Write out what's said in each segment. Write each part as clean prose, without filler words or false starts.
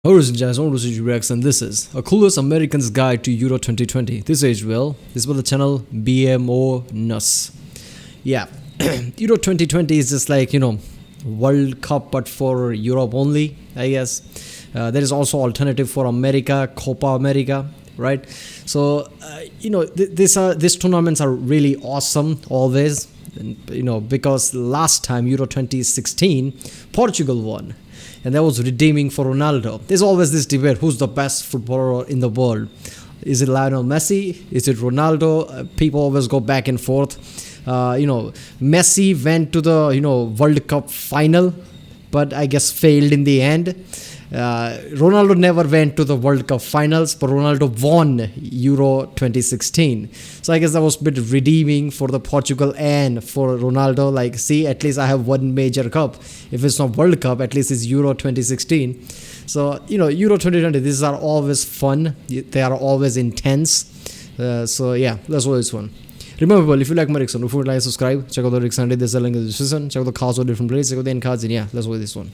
Ladies and gentlemen, this is Rex and this is a Clueless American's Guide to Euro 2020. This is Will. This is the channel BMO Nus. Yeah, Euro 2020 is just like, World Cup but for Europe only, I guess. There is also alternative for America, Copa America, right? So, these tournaments are really awesome always, because last time, Euro 2016, Portugal won. And that was redeeming for Ronaldo. There's always this debate, who's the best footballer in the world? Is it Lionel Messi? Is it Ronaldo? People always go back and forth. Messi went to the, World Cup final, but I guess failed in the end. Ronaldo never went to the World Cup finals, but Ronaldo won Euro 2016. So I guess that was a bit redeeming for the Portugal and for Ronaldo. Like, see, at least I have one major cup. If it's not World Cup, at least it's Euro 2016. So, Euro 2020, these are always fun. They are always intense. So yeah, that's always fun. Remember, if you like my Rickson, if you would like to subscribe, check out the Rickson. There's a link in the description. Check out the cards or different places. Check out the end cards. And yeah, let's go with this one.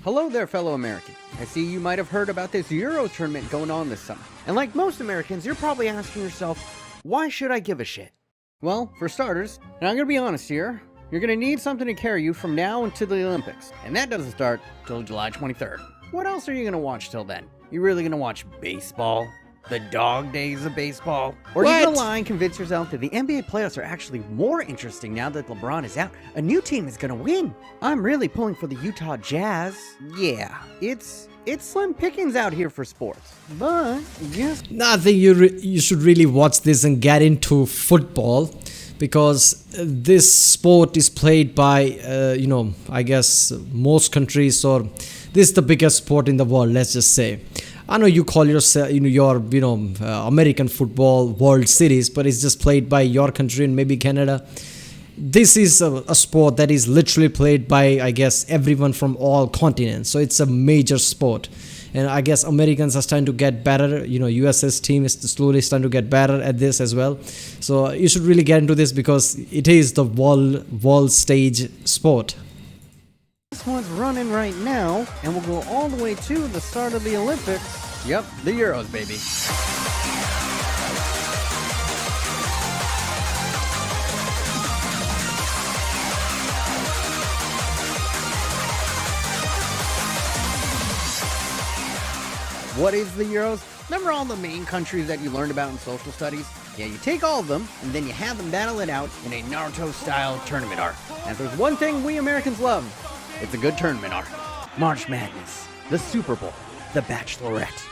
Hello there, fellow American. I see you might have heard about this Euro tournament going on this summer. And like most Americans, you're probably asking yourself, why should I give a shit? Well, for starters, and I'm going to be honest here, you're going to need something to carry you from now until the Olympics. And that doesn't start till July 23rd. What else are you going to watch till then? You really going to watch baseball? The dog days of baseball? Or are you going to lie and convince yourself that the NBA playoffs are actually more interesting now that LeBron is out? A new team is going to win. I'm really pulling for the Utah Jazz. Yeah, it's slim pickings out here for sports. But, yes. I think you should really watch this and get into football, because this sport is played by, I guess most countries, or this is the biggest sport in the world, let's just say. I know you call yourself, your, American football World Series, but it's just played by your country and maybe Canada. This is a sport that is literally played by, I guess, everyone from all continents. So it's a major sport. And I guess Americans are starting to get better. US's team is slowly starting to get better at this as well. So you should really get into this because it is the world stage sport. This one's running right now, and we'll go all the way to the start of the Olympics. Yep, the Euros, baby. What is the Euros? Remember all the main countries that you learned about in social studies? Yeah, you take all of them, and then you have them battle it out in a Naruto-style tournament arc. And if there's one thing we Americans love, it's a good tournament arc. March Madness, the Super Bowl, the Bachelorette,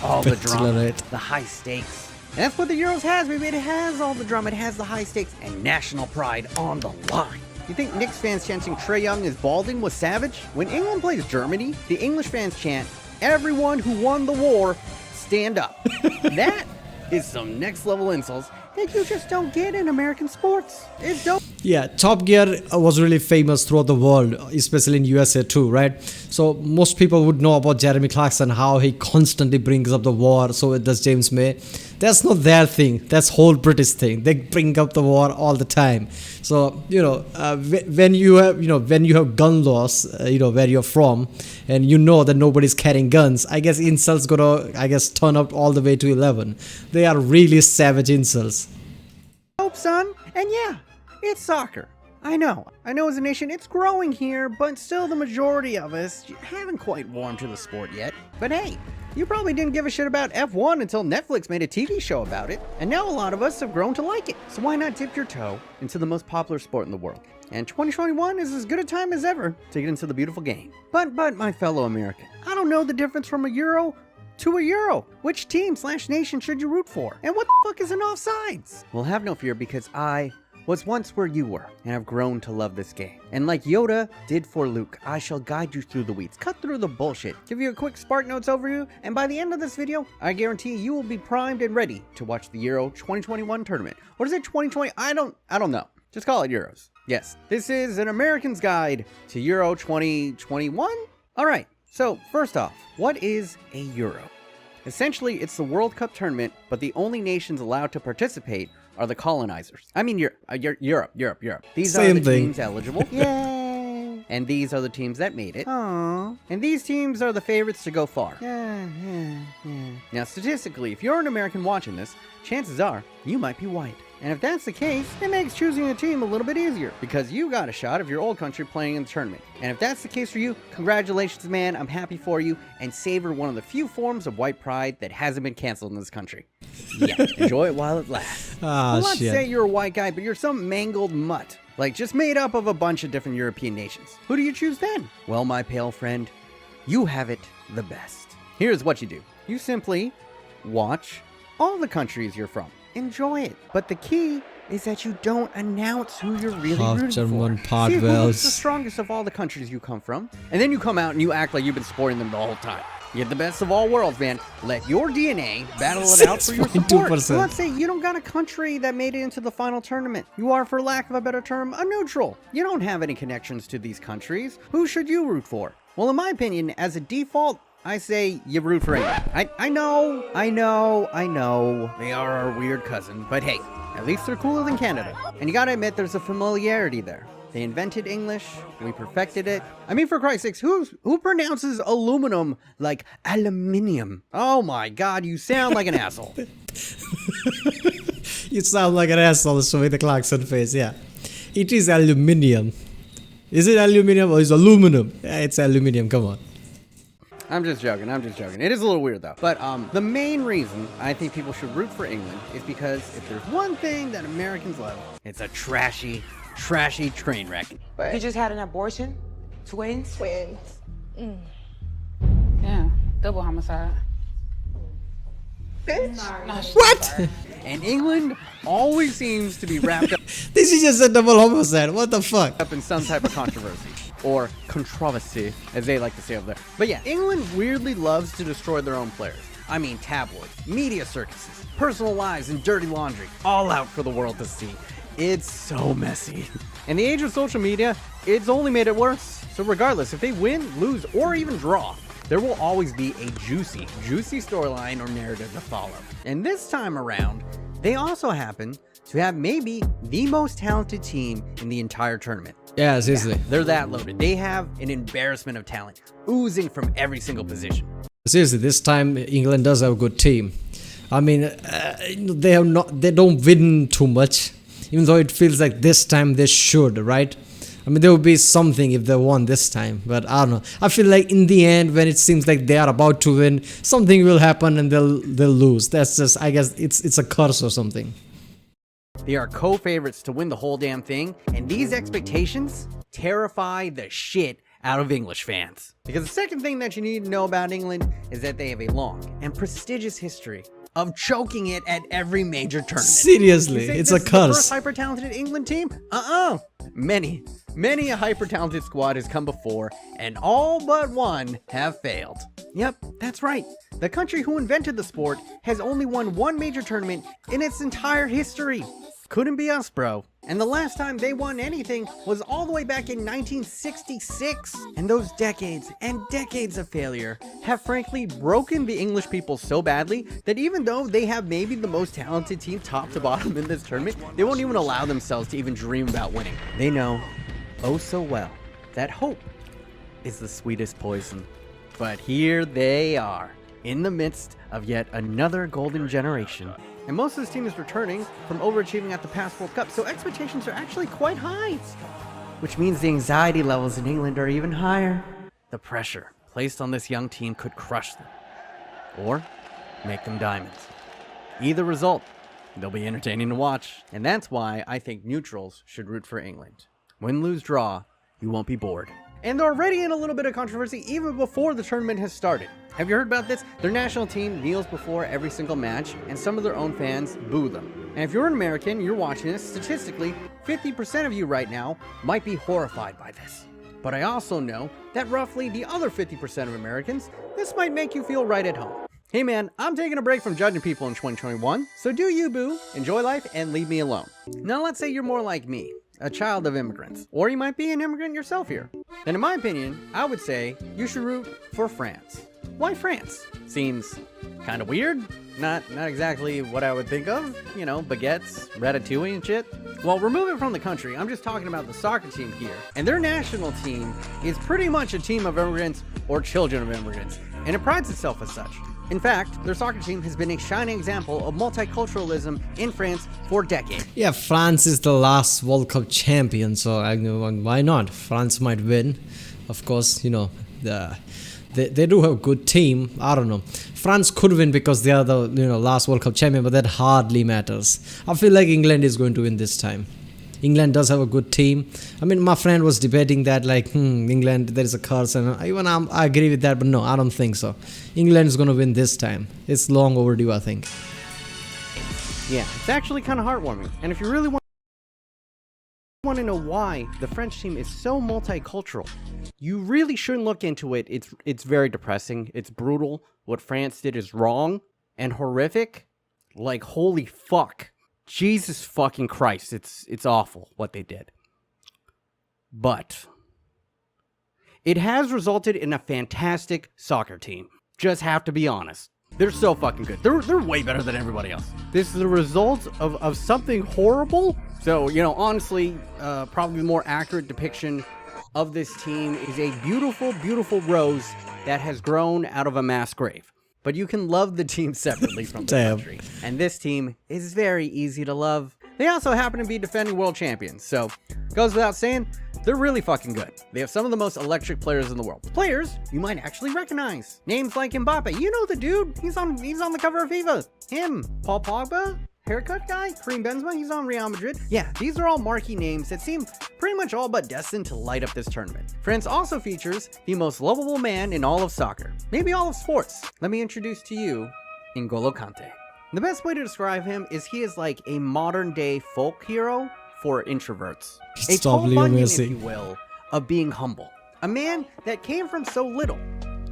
all the drama, the high stakes. And that's what the Euros has, baby. It has all the drama, it has the high stakes, and national pride on the line. You think Knicks fans chanting Trae Young is balding was savage? When England plays Germany, the English fans chant, "Everyone who won the war, stand up." That is some next level insults that you just don't get in American sports. It's dope. Yeah, Top Gear was really famous throughout the world, especially in USA too, right? So most people would know about Jeremy Clarkson, how he constantly brings up the war. So does James May. That's not their thing. That's whole British thing. They bring up the war all the time. So when you have gun laws, where you're from, and you know that nobody's carrying guns, I guess insults gonna turn up all the way to 11. They are really savage insults. Hope, son. And yeah, it's soccer. I know as a nation it's growing here, but still the majority of us haven't quite warmed to the sport yet. But hey, you probably didn't give a shit about F1 until Netflix made a TV show about it, and now a lot of us have grown to like it. So why not dip your toe into the most popular sport in the world? And 2021 is as good a time as ever to get into the beautiful game. But my fellow American, I don't know the difference from a Euro to a Euro. Which team/nation should you root for? And what the fuck is an offsides? Well, have no fear, because I was once where you were, and have grown to love this game. And like Yoda did for Luke, I shall guide you through the weeds, cut through the bullshit, give you a quick Spark Notes overview, and by the end of this video, I guarantee you will be primed and ready to watch the Euro 2021 tournament. Or is it 2020? I don't know. Just call it Euros. Yes, this is an American's guide to Euro 2021. All right, so first off, what is a Euro? Essentially, it's the World Cup tournament, but the only nations allowed to participate are the colonizers. I mean, Europe. These Same are the thing. teams eligible. Yay! And these are the teams that made it. Aww. And these teams are the favorites to go far. Yeah. Now, statistically, if you're an American watching this, chances are you might be white. And if that's the case, it makes choosing a team a little bit easier because you got a shot of your old country playing in the tournament. And if that's the case for you, congratulations, man. I'm happy for you and savor one of the few forms of white pride that hasn't been canceled in this country. Yeah, enjoy it while it lasts. Ah, well, let's shit. say you're a white guy, but you're some mangled mutt, like just made up of a bunch of different European nations. Who do you choose then? Well, my pale friend, you have it the best. Here's what you do. You simply watch all the countries you're from. Enjoy it. But the key is that you don't announce who you're really rooting German for. part See who's wells. the strongest of all the countries you come from, and then you come out and you act like you've been supporting them the whole time. You get the best of all worlds, man. Let your DNA battle it out for your support. 6.2%. So let's say you don't got a country that made it into the final tournament. You are, for lack of a better term, a neutral. You don't have any connections to these countries. Who should you root for? Well, in my opinion, as a default, I say you root for England. I know. They are our weird cousin, but hey, at least they're cooler than Canada. And you gotta admit, there's a familiarity there. They invented English, we perfected it. I mean, for Christ's sakes, who pronounces aluminum like aluminium? Oh my god, you sound like an asshole. You sound like an asshole with the Clarkson face, yeah. It is aluminium. Is it aluminium or is it aluminum? Yeah, it's aluminium, come on. I'm just joking. It is a little weird though. But the main reason I think people should root for England is because if there's one thing that Americans love, it's a trashy train wreck. You just had an abortion? Twins? Yeah, double homicide. What? And England always seems to be wrapped This is just a double homicide. What the fuck? up in some type of controversy. Or controversy, as they like to say over there. But yeah, England weirdly loves to destroy their own players. I mean, tabloids, media circuses, personal lives, and dirty laundry, all out for the world to see. It's so messy. In the age of social media, it's only made it worse. So regardless, if they win, lose, or even draw, there will always be a juicy storyline or narrative to follow. And this time around, they also happen to have maybe the most talented team in the entire tournament. Yeah, seriously. They're that loaded. They have an embarrassment of talent, oozing from every single position. Seriously, this time England does have a good team. I mean, they don't win too much, even though it feels like this time they should, right? I mean, there would be something if they won this time, but I don't know. I feel like in the end, when it seems like they are about to win, something will happen and they'll lose. That's just, I guess, it's a curse or something. They are co-favorites to win the whole damn thing, and these expectations terrify the shit out of English fans. Because the second thing that you need to know about England is that they have a long and prestigious history of choking it at every major tournament. Seriously, You think it's this a is the curse. first hyper-talented England team? Many a hyper-talented squad has come before, and all but one have failed. Yep, that's right. The country who invented the sport has only won one major tournament in its entire history. Couldn't be us, bro. And the last time they won anything was all the way back in 1966. And those decades and decades of failure have frankly broken the English people so badly that even though they have maybe the most talented team top to bottom in this tournament, they won't even allow themselves to even dream about winning. They know, oh so well, that hope is the sweetest poison. But here they are, in the midst of yet another golden generation. And most of this team is returning from overachieving at the past World Cup, so expectations are actually quite high. Which means the anxiety levels in England are even higher. The pressure placed on this young team could crush them. Or make them diamonds. Either result, they'll be entertaining to watch. And that's why I think neutrals should root for England. Win, lose, draw, you won't be bored. And they're already in a little bit of controversy even before the tournament has started. Have you heard about this? Their national team kneels before every single match, and some of their own fans boo them. And if you're an American, you're watching this, statistically, 50% of you right now might be horrified by this. But I also know that roughly the other 50% of Americans, this might make you feel right at home. Hey man, I'm taking a break from judging people in 2021, so do you boo, enjoy life, and leave me alone. Now let's say you're more like me, a child of immigrants, or you might be an immigrant yourself here. And in my opinion, I would say you should root for France. Why France? Seems kind of weird, Not exactly what I would think of, you know, baguettes, ratatouille and shit. Well, remove it from the country. I'm just talking about the soccer team here. And their national team is pretty much a team of immigrants or children of immigrants, and it prides itself as such. In fact, their soccer team has been a shining example of multiculturalism in France for decades. Yeah, France is the last World Cup champion, so why not? France might win. Of course, you know, they do have a good team. I don't know. France could win because they are the last World Cup champion, but that hardly matters. I feel like England is going to win this time. England does have a good team. I mean, my friend was debating that, like, England, there is a curse, and I agree with that, but no, I don't think so. England is going to win this time. It's long overdue, I think. Yeah, it's actually kind of heartwarming. And if you really want to know why the French team is so multicultural, you really shouldn't look into it. It's very depressing. It's brutal. What France did is wrong and horrific. Like, holy fuck. Jesus fucking Christ, it's awful what they did. But it has resulted in a fantastic soccer team. Just have to be honest. They're so fucking good. They're way better than everybody else. This is the result of something horrible. So, honestly, probably the more accurate depiction of this team is a beautiful, beautiful rose that has grown out of a mass grave. But you can love the team separately from the country. And this team is very easy to love. They also happen to be defending world champions. So, goes without saying, they're really fucking good. They have some of the most electric players in the world. Players you might actually recognize. Names like Mbappe. You know the dude. He's on the cover of FIFA. Him. Paul Pogba. Haircut guy, Karim Benzema, he's on Real Madrid. Yeah, these are all marquee names that seem pretty much all but destined to light up this tournament. France also features the most lovable man in all of soccer, maybe all of sports. Let me introduce to you N'Golo Kante. The best way to describe him is he is like a modern day folk hero for introverts. A Paul Bunyan, if you will, of being humble. A man that came from so little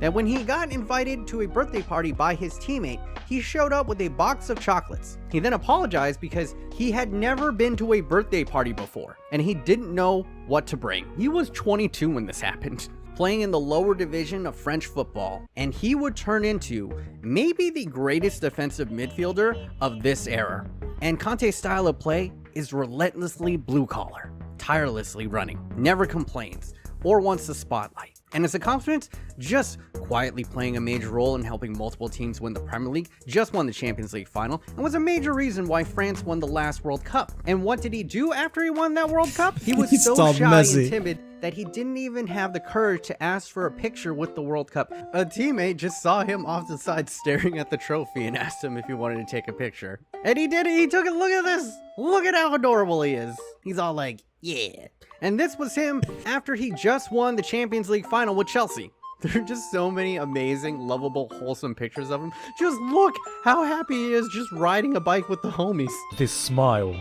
that when he got invited to a birthday party by his teammate, he showed up with a box of chocolates. He then apologized because he had never been to a birthday party before, and he didn't know what to bring. He was 22 when this happened, playing in the lower division of French football, and he would turn into maybe the greatest defensive midfielder of this era. And Kante's style of play is relentlessly blue collar, tirelessly running, never complains, or wants the spotlight. And as a consequence, just quietly playing a major role in helping multiple teams win the Premier League, just won the Champions League final, and was a major reason why France won the last World Cup. And what did he do after he won that World Cup? He was so shy and timid that he didn't even have the courage to ask for a picture with the World Cup. A teammate just saw him off the side staring at the trophy and asked him if he wanted to take a picture. And he did it. He took it. Look at this. Look at how adorable he is. He's all like, yeah. And this was him after he just won the Champions League final with Chelsea. There are just so many amazing, lovable, wholesome pictures of him. Just look how happy he is just riding a bike with the homies. This smile.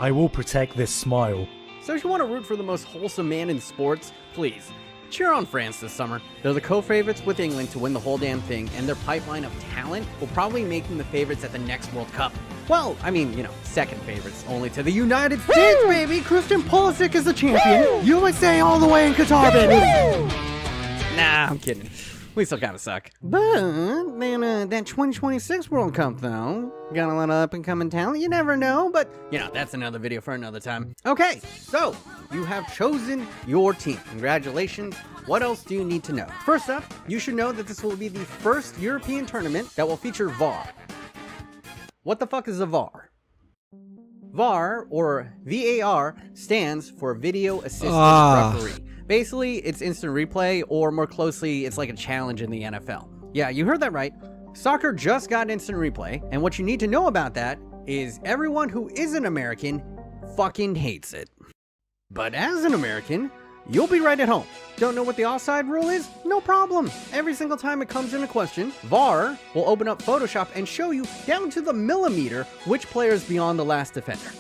I will protect this smile. So if you want to root for the most wholesome man in sports, please, cheer on France this summer. They're the co-favorites with England to win the whole damn thing, and their pipeline of talent will probably make them the favorites at the next World Cup. Well, I mean, second favorites only to the United States, baby! Christian Pulisic is the champion! USA all the way in Qatar, baby! Nah, I'm kidding. We still kind of suck. But then that 2026 World Cup, though, got a lot of up-and-coming talent. You never know, but, that's another video for another time. Okay, so you have chosen your team. Congratulations. What else do you need to know? First up, you should know that this will be the first European tournament that will feature VAR. What the fuck is a VAR? VAR, or VAR, stands for Video Assistant Referee. Basically, it's instant replay, or more closely, it's like a challenge in the NFL. Yeah, you heard that right. Soccer just got instant replay, and what you need to know about that is everyone who isn't American fucking hates it. But as an American, you'll be right at home. Don't know what the offside rule is? No problem. Every single time it comes into question, VAR will open up Photoshop and show you down to the millimeter which player is beyond the last defender.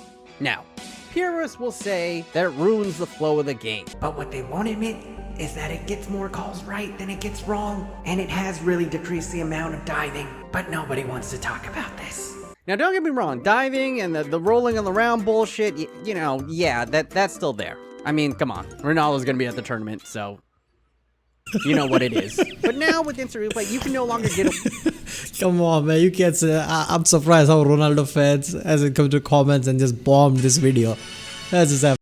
Now, purists will say that it ruins the flow of the game. But what they won't admit is that it gets more calls right than it gets wrong, and it has really decreased the amount of diving, but nobody wants to talk about this. Now, don't get me wrong, diving and the rolling on the round bullshit, yeah, that's still there. I mean, come on, Ronaldo's gonna be at the tournament, so You know what it is. But now with instant replay, you can no longer get Come on, man. You can't say. I'm surprised how Ronaldo fans hasn't come to comments and just bombed this video. That's just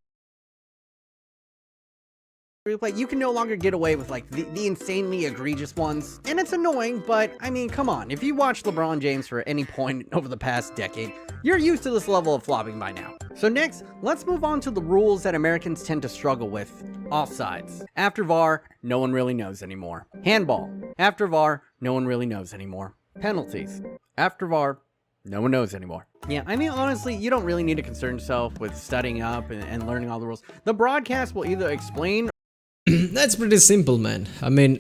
replay. You can no longer get away with like the insanely egregious ones. And it's annoying, but I mean, come on. If you watch LeBron James for any point over the past decade, you're used to this level of flopping by now. So next, let's move on to the rules that Americans tend to struggle with. Offsides. After VAR, no one really knows anymore. Handball. After VAR, no one really knows anymore. Penalties. After VAR, no one knows anymore. Yeah, I mean, honestly, you don't really need to concern yourself with studying up and learning all the rules. The broadcast will either explain. That's pretty simple, man. I mean,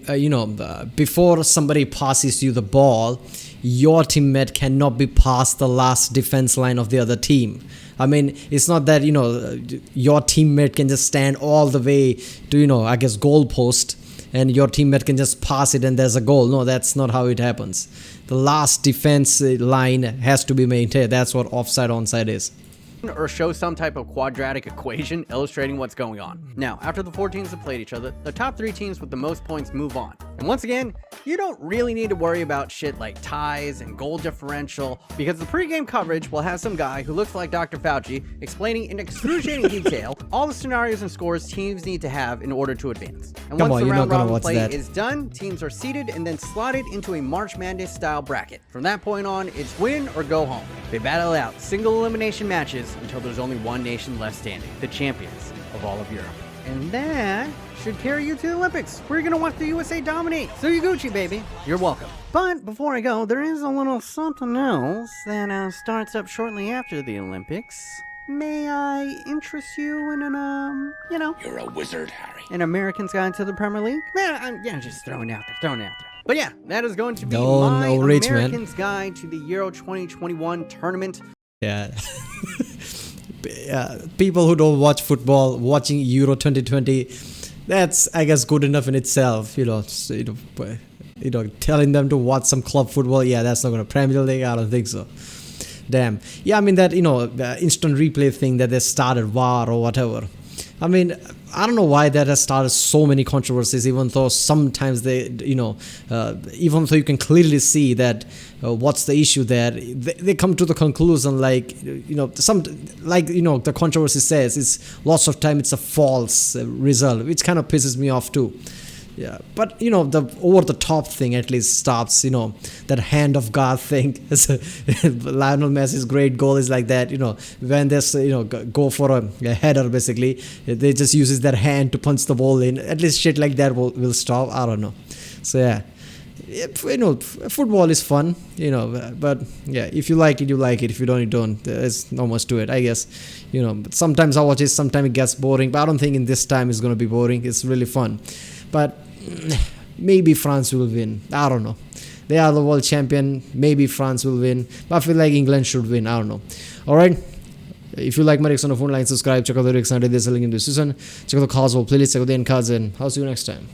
before somebody passes you the ball, your teammate cannot be past the last defense line of the other team. I mean, it's not that, your teammate can just stand all the way to, I guess, goal post, and your teammate can just pass it and there's a goal. No, that's not how it happens. The last defense line has to be maintained. That's what offside onside is. Or show some type of quadratic equation illustrating what's going on. Now, after the 4 teams have played each other, the top 3 teams with the most points move on. And once again, you don't really need to worry about shit like ties and goal differential, because the pregame coverage will have some guy who looks like Dr. Fauci explaining in excruciating detail all the scenarios and scores teams need to have in order to advance. And once the round robin play is done, teams are seeded and then slotted into a March Madness style bracket. From that point on, it's win or go home. They battle out single elimination matches until there's only one nation left standing, the champions of all of Europe. And that should carry you to the Olympics, where you're going to watch the USA dominate. So you Gucci, baby. You're welcome. But before I go, there is a little something else that starts up shortly after the Olympics. May I interest you in an, You're a wizard, Harry. An American's Guide to the Premier League? I'm just throwing it out there, But yeah, that is going to be my American's Guide to the Euro 2021 tournament. Yeah. People who don't watch football, watching Euro 2020, that's, I guess, good enough in itself. Telling them to watch some club football, yeah, that's not going to Premier League. I don't think so. Damn. Yeah, I mean that, the instant replay thing that they started, VAR or whatever. I mean, I don't know why that has started so many controversies, even though sometimes they, even though you can clearly see that what's the issue there, they come to the conclusion the controversy says, it's lots of time it's a false result, which kind of pisses me off too. Yeah, but the over the top thing at least stops, that hand of God thing. Lionel Messi's great goal is like that, when they go for a header, basically they just uses their hand to punch the ball in. At least shit like that will stop. I don't know. So yeah, football is fun, but yeah, if you like it, you like it. If you don't, you don't. There's not much to it, I guess. But sometimes I watch it, sometimes it gets boring, but I don't think in this time it's going to be boring. It's really fun. But maybe France will win. I don't know. They are the world champion. Maybe France will win. But I feel like England should win. I don't know. Alright. If you like my reaction on the phone line, subscribe. Check out the lyrics under this link in the description. Check out the Carswell playlist. Check out the end cards, and I'll see you next time.